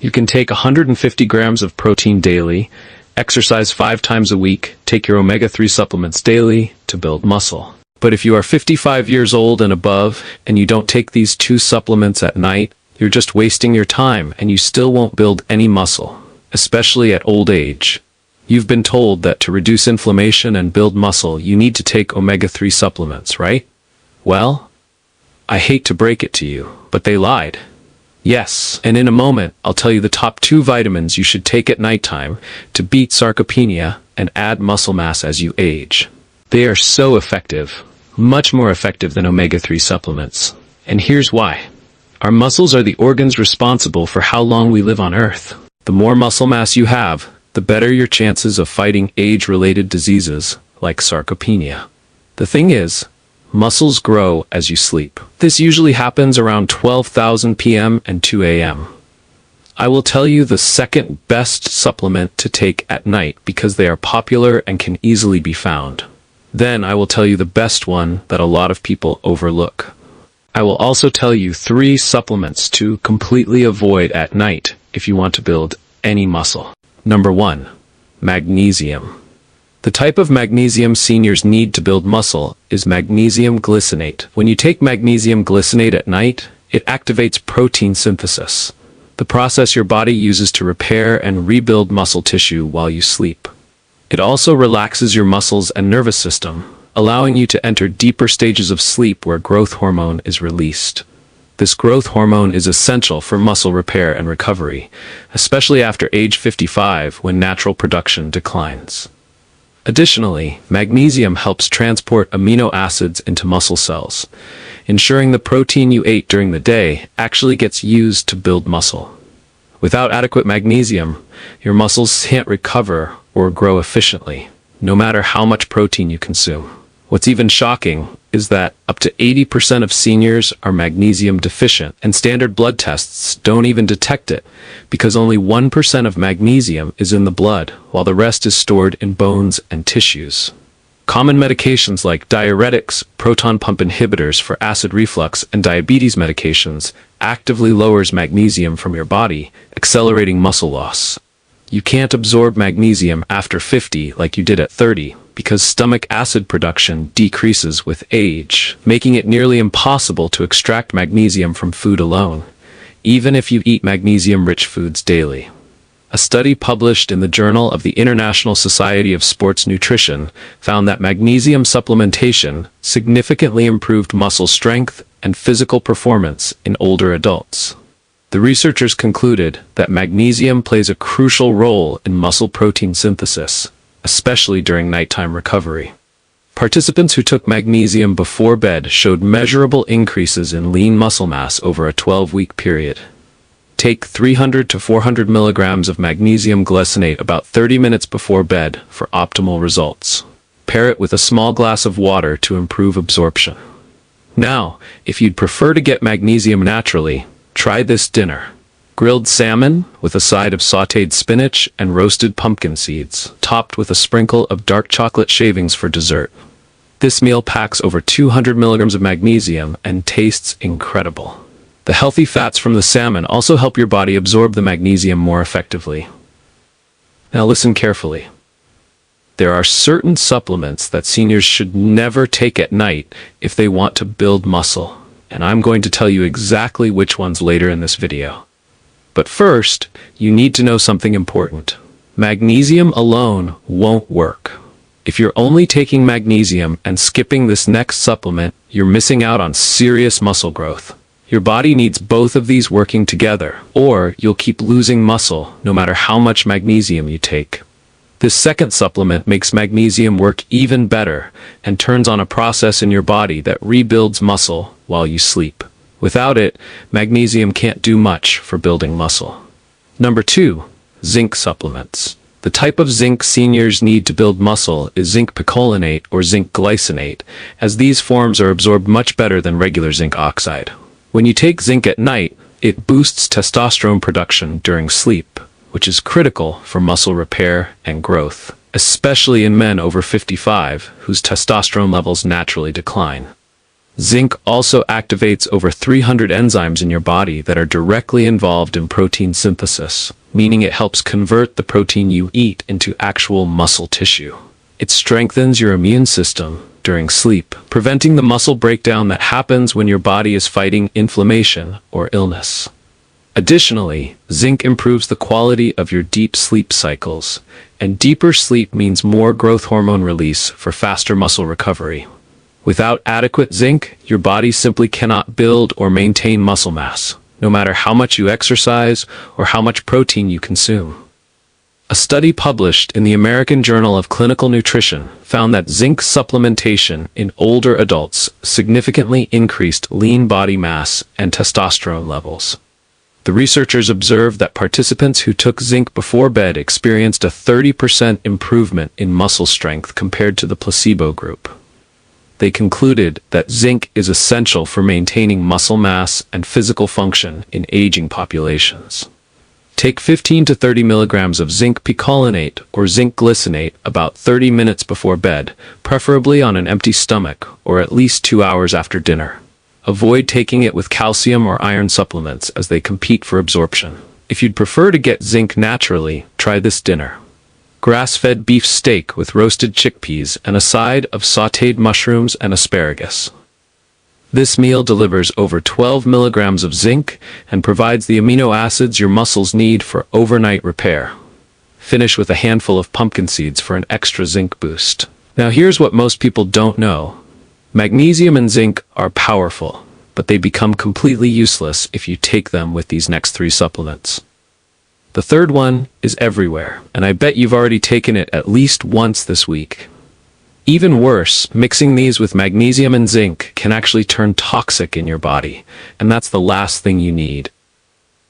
You can take 150 grams of protein daily, exercise 5 times a week, take your omega-3 supplements daily to build muscle. But if you are 55 years old and above, and you don't take these 2 supplements at night, you're just wasting your time and you still won't build any muscle, especially at old age. You've been told that to reduce inflammation and build muscle, you need to take omega-3 supplements, right? Well, I hate to break it to you, but they lied. Yes, and in a moment, I'll tell you the top 2 vitamins you should take at nighttime to beat sarcopenia and add muscle mass as you age. They are so effective, much more effective than omega-3 supplements. And here's why. Our muscles are the organs responsible for how long we live on Earth. The more muscle mass you have, the better your chances of fighting age-related diseases like sarcopenia. The thing is, muscles grow as you sleep. This usually happens around 12,000 p.m. and 2 a.m. I will tell you the second best supplement to take at night because they are popular and can easily be found. Then I will tell you the best one that a lot of people overlook. I will also tell you 3 supplements to completely avoid at night if you want to build any muscle. Number 1. Magnesium. The type of magnesium seniors need to build muscle is magnesium glycinate. When you take magnesium glycinate at night, it activates protein synthesis, the process your body uses to repair and rebuild muscle tissue while you sleep. It also relaxes your muscles and nervous system, allowing you to enter deeper stages of sleep where growth hormone is released. This growth hormone is essential for muscle repair and recovery, especially after age 55 when natural production declines. Additionally, magnesium helps transport amino acids into muscle cells, ensuring the protein you ate during the day actually gets used to build muscle. Without adequate magnesium, your muscles can't recover or grow efficiently, no matter how much protein you consume. What's even shocking is that up to 80% of seniors are magnesium deficient, and standard blood tests don't even detect it, because only 1% of magnesium is in the blood, while the rest is stored in bones and tissues. Common medications like diuretics, proton pump inhibitors for acid reflux, and diabetes medications actively lowers magnesium from your body, accelerating muscle loss. You can't absorb magnesium after 50 like you did at 30, because stomach acid production decreases with age, making it nearly impossible to extract magnesium from food alone, even if you eat magnesium-rich foods daily. A study published in the Journal of the International Society of Sports Nutrition found that magnesium supplementation significantly improved muscle strength and physical performance in older adults. The researchers concluded that magnesium plays a crucial role in muscle protein synthesis, especially during nighttime recovery. Participants who took magnesium before bed showed measurable increases in lean muscle mass over a 12-week period. Take 300 to 400 milligrams of magnesium glycinate about 30 minutes before bed for optimal results. Pair it with a small glass of water to improve absorption. Now, if you'd prefer to get magnesium naturally, try this dinner. Grilled salmon with a side of sautéed spinach and roasted pumpkin seeds, topped with a sprinkle of dark chocolate shavings for dessert. This meal packs over 200 milligrams of magnesium and tastes incredible. The healthy fats from the salmon also help your body absorb the magnesium more effectively. Now listen carefully. There are certain supplements that seniors should never take at night if they want to build muscle, and I'm going to tell you exactly which ones later in this video. But first, you need to know something important. Magnesium alone won't work. If you're only taking magnesium and skipping this next supplement, you're missing out on serious muscle growth. Your body needs both of these working together, or you'll keep losing muscle no matter how much magnesium you take. This second supplement makes magnesium work even better and turns on a process in your body that rebuilds muscle while you sleep. Without it, magnesium can't do much for building muscle. Number 2, zinc supplements. The type of zinc seniors need to build muscle is zinc picolinate or zinc glycinate, as these forms are absorbed much better than regular zinc oxide. When you take zinc at night, it boosts testosterone production during sleep, which is critical for muscle repair and growth, especially in men over 55 whose testosterone levels naturally decline. Zinc also activates over 300 enzymes in your body that are directly involved in protein synthesis, meaning it helps convert the protein you eat into actual muscle tissue. It strengthens your immune system during sleep, preventing the muscle breakdown that happens when your body is fighting inflammation or illness. Additionally, zinc improves the quality of your deep sleep cycles, and deeper sleep means more growth hormone release for faster muscle recovery. Without adequate zinc, your body simply cannot build or maintain muscle mass, no matter how much you exercise or how much protein you consume. A study published in the American Journal of Clinical Nutrition found that zinc supplementation in older adults significantly increased lean body mass and testosterone levels. The researchers observed that participants who took zinc before bed experienced a 30% improvement in muscle strength compared to the placebo group. They concluded that zinc is essential for maintaining muscle mass and physical function in aging populations. Take 15 to 30 milligrams of zinc picolinate or zinc glycinate about 30 minutes before bed, preferably on an empty stomach or at least 2 hours after dinner. Avoid taking it with calcium or iron supplements as they compete for absorption. If you'd prefer to get zinc naturally, try this dinner. Grass-fed beef steak with roasted chickpeas and a side of sautéed mushrooms and asparagus. This meal delivers over 12 milligrams of zinc and provides the amino acids your muscles need for overnight repair. Finish with a handful of pumpkin seeds for an extra zinc boost. Now here's what most people don't know. Magnesium and zinc are powerful, but they become completely useless if you take them with these next 3 supplements. The third one is everywhere, and I bet you've already taken it at least once this week. Even worse, mixing these with magnesium and zinc can actually turn toxic in your body, and that's the last thing you need.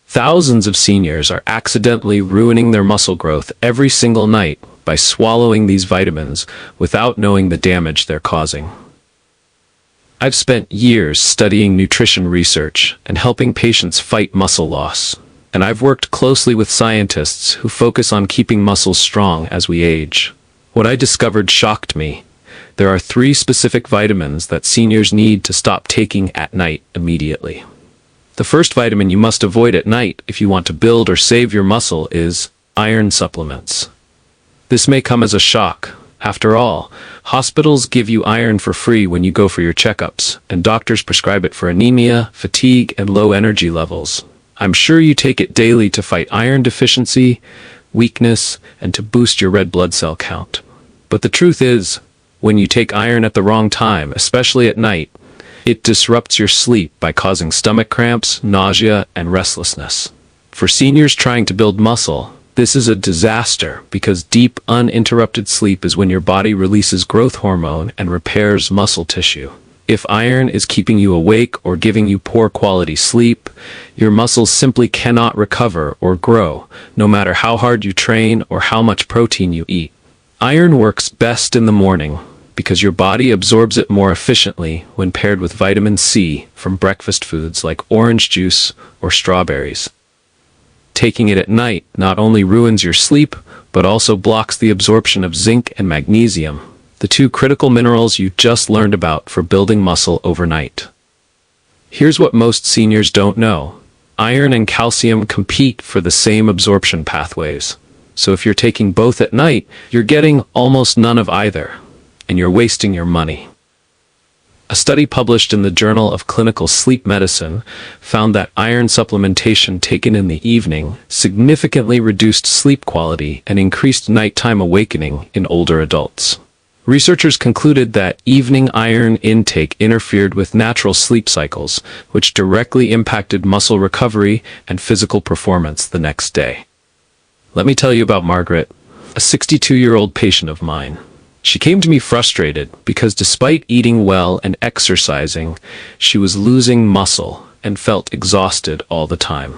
Thousands of seniors are accidentally ruining their muscle growth every single night by swallowing these vitamins without knowing the damage they're causing. I've spent years studying nutrition research and helping patients fight muscle loss. And I've worked closely with scientists who focus on keeping muscles strong as we age. What I discovered shocked me. There are 3 specific vitamins that seniors need to stop taking at night immediately. The first vitamin you must avoid at night if you want to build or save your muscle is iron supplements. This may come as a shock. After all, hospitals give you iron for free when you go for your checkups, and doctors prescribe it for anemia, fatigue, and low energy levels. I'm sure you take it daily to fight iron deficiency, weakness, and to boost your red blood cell count. But the truth is, when you take iron at the wrong time, especially at night, it disrupts your sleep by causing stomach cramps, nausea, and restlessness. For seniors trying to build muscle, this is a disaster because deep, uninterrupted sleep is when your body releases growth hormone and repairs muscle tissue. If iron is keeping you awake or giving you poor quality sleep, your muscles simply cannot recover or grow, no matter how hard you train or how much protein you eat. Iron works best in the morning because your body absorbs it more efficiently when paired with vitamin C from breakfast foods like orange juice or strawberries. Taking it at night not only ruins your sleep, but also blocks the absorption of zinc and magnesium, the 2 critical minerals you just learned about for building muscle overnight. Here's what most seniors don't know. Iron and calcium compete for the same absorption pathways. So if you're taking both at night, you're getting almost none of either, and you're wasting your money. A study published in the Journal of Clinical Sleep Medicine found that iron supplementation taken in the evening significantly reduced sleep quality and increased nighttime awakening in older adults. Researchers concluded that evening iron intake interfered with natural sleep cycles, which directly impacted muscle recovery and physical performance the next day. Let me tell you about Margaret, a 62-year-old patient of mine. She came to me frustrated because despite eating well and exercising, she was losing muscle and felt exhausted all the time.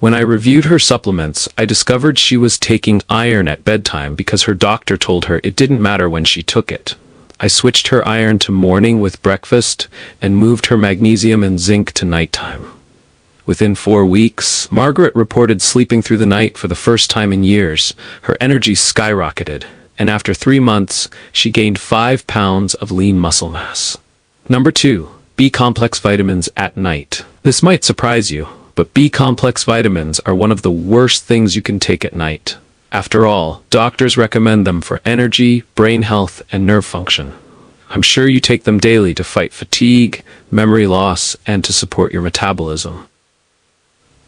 When I reviewed her supplements, I discovered she was taking iron at bedtime because her doctor told her it didn't matter when she took it. I switched her iron to morning with breakfast and moved her magnesium and zinc to nighttime. Within 4 weeks, Margaret reported sleeping through the night for the first time in years. Her energy skyrocketed, and after 3 months, she gained 5 pounds of lean muscle mass. Number 2. B-complex vitamins at night. This might surprise you, but B-complex vitamins are one of the worst things you can take at night. After all, doctors recommend them for energy, brain health, and nerve function. I'm sure you take them daily to fight fatigue, memory loss, and to support your metabolism.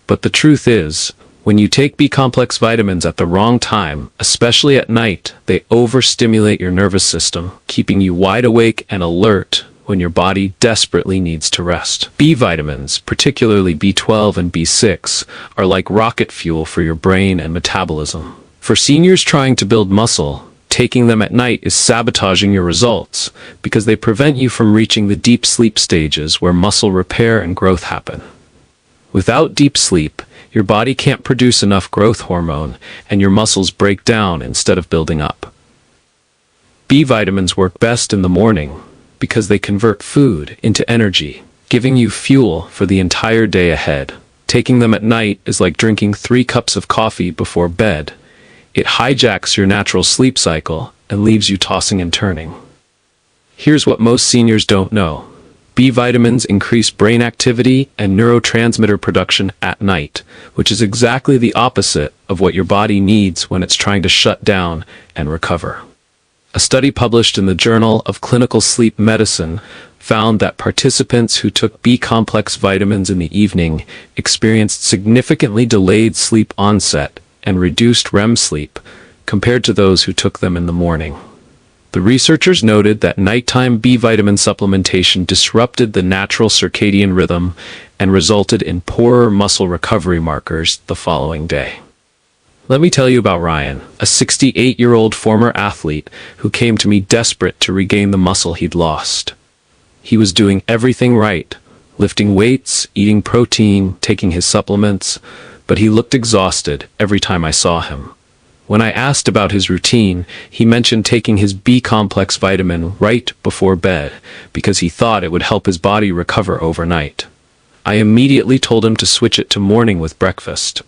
But the truth is, when you take B-complex vitamins at the wrong time, especially at night, they overstimulate your nervous system, keeping you wide awake and alert when your body desperately needs to rest. B vitamins, particularly B12 and B6, are like rocket fuel for your brain and metabolism. For seniors trying to build muscle, taking them at night is sabotaging your results because they prevent you from reaching the deep sleep stages where muscle repair and growth happen. Without deep sleep, your body can't produce enough growth hormone and your muscles break down instead of building up. B vitamins work best in the morning because they convert food into energy, giving you fuel for the entire day ahead. Taking them at night is like drinking 3 cups of coffee before bed. It hijacks your natural sleep cycle and leaves you tossing and turning. Here's what most seniors don't know. B vitamins increase brain activity and neurotransmitter production at night, which is exactly the opposite of what your body needs when it's trying to shut down and recover. A study published in the Journal of Clinical Sleep Medicine found that participants who took B-complex vitamins in the evening experienced significantly delayed sleep onset and reduced REM sleep compared to those who took them in the morning. The researchers noted that nighttime B vitamin supplementation disrupted the natural circadian rhythm and resulted in poorer muscle recovery markers the following day. Let me tell you about Ryan, a 68-year-old former athlete who came to me desperate to regain the muscle he'd lost. He was doing everything right, lifting weights, eating protein, taking his supplements, but he looked exhausted every time I saw him. When I asked about his routine, he mentioned taking his B-complex vitamin right before bed because he thought it would help his body recover overnight. I immediately told him to switch it to morning with breakfast.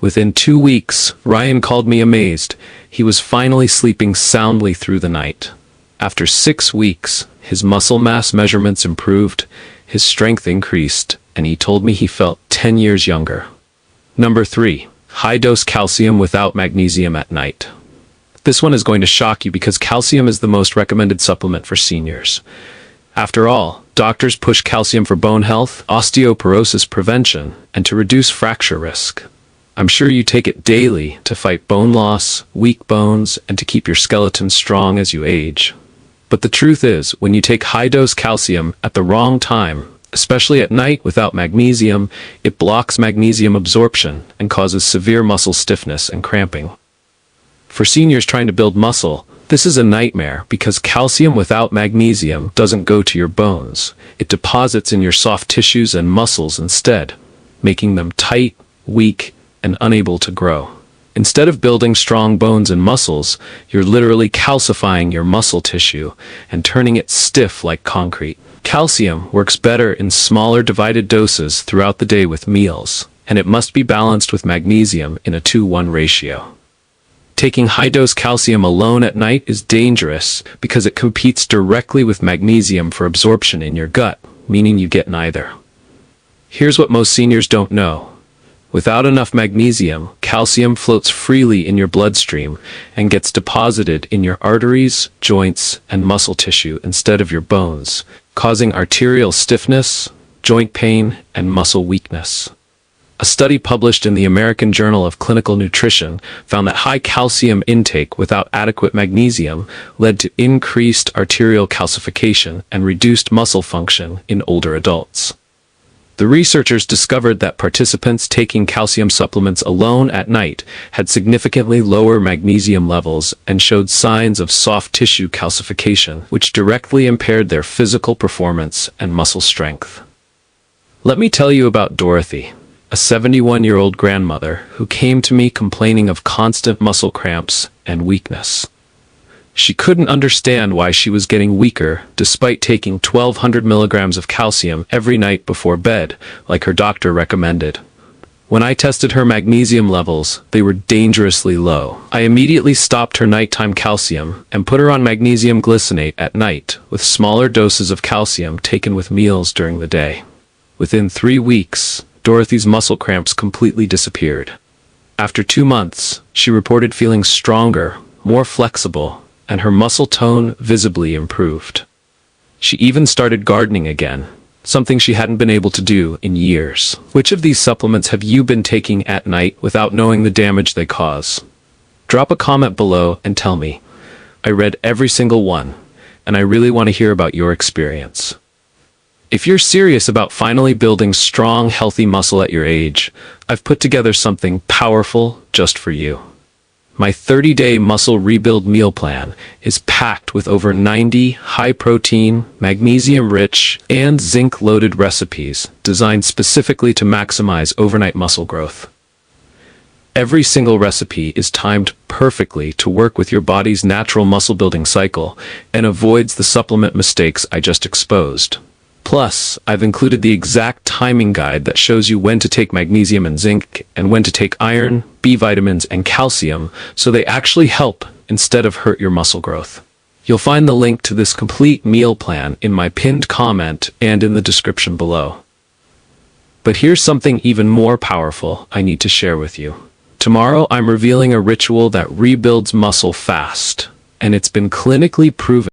Within 2 weeks, Ryan called me amazed. He was finally sleeping soundly through the night. After 6 weeks, his muscle mass measurements improved, his strength increased, and he told me he felt 10 years younger. Number 3. High-dose calcium without magnesium at night. This one is going to shock you because calcium is the most recommended supplement for seniors. After all, doctors push calcium for bone health, osteoporosis prevention, and to reduce fracture risk. I'm sure you take it daily to fight bone loss, weak bones, and to keep your skeleton strong as you age. But the truth is, when you take high-dose calcium at the wrong time, especially at night without magnesium, it blocks magnesium absorption and causes severe muscle stiffness and cramping. For seniors trying to build muscle, this is a nightmare because calcium without magnesium doesn't go to your bones. It deposits in your soft tissues and muscles instead, making them tight, weak, and unable to grow. Instead of building strong bones and muscles, you're literally calcifying your muscle tissue and turning it stiff like concrete. Calcium works better in smaller divided doses throughout the day with meals, and it must be balanced with magnesium in a 2:1 ratio. Taking high-dose calcium alone at night is dangerous because it competes directly with magnesium for absorption in your gut, meaning you get neither. Here's what most seniors don't know. Without enough magnesium, calcium floats freely in your bloodstream and gets deposited in your arteries, joints, and muscle tissue instead of your bones, causing arterial stiffness, joint pain, and muscle weakness. A study published in the American Journal of Clinical Nutrition found that high calcium intake without adequate magnesium led to increased arterial calcification and reduced muscle function in older adults. The researchers discovered that participants taking calcium supplements alone at night had significantly lower magnesium levels and showed signs of soft tissue calcification, which directly impaired their physical performance and muscle strength. Let me tell you about Dorothy, a 71-year-old grandmother who came to me complaining of constant muscle cramps and weakness. She couldn't understand why she was getting weaker despite taking 1,200 milligrams of calcium every night before bed, like her doctor recommended. When I tested her magnesium levels, they were dangerously low. I immediately stopped her nighttime calcium and put her on magnesium glycinate at night, with smaller doses of calcium taken with meals during the day. Within 3 weeks, Dorothy's muscle cramps completely disappeared. After 2 months, she reported feeling stronger, more flexible, and her muscle tone visibly improved. She even started gardening again, something she hadn't been able to do in years. Which of these supplements have you been taking at night without knowing the damage they cause? Drop a comment below and tell me. I read every single one, and I really want to hear about your experience. If you're serious about finally building strong, healthy muscle at your age, I've put together something powerful just for you. My 30-day muscle rebuild meal plan is packed with over 90 high-protein, magnesium-rich, and zinc-loaded recipes designed specifically to maximize overnight muscle growth. Every single recipe is timed perfectly to work with your body's natural muscle-building cycle and avoids the supplement mistakes I just exposed. Plus, I've included the exact timing guide that shows you when to take magnesium and zinc and when to take iron, B vitamins, and calcium so they actually help instead of hurt your muscle growth. You'll find the link to this complete meal plan in my pinned comment and in the description below. But here's something even more powerful I need to share with you. Tomorrow I'm revealing a ritual that rebuilds muscle fast, and it's been clinically proven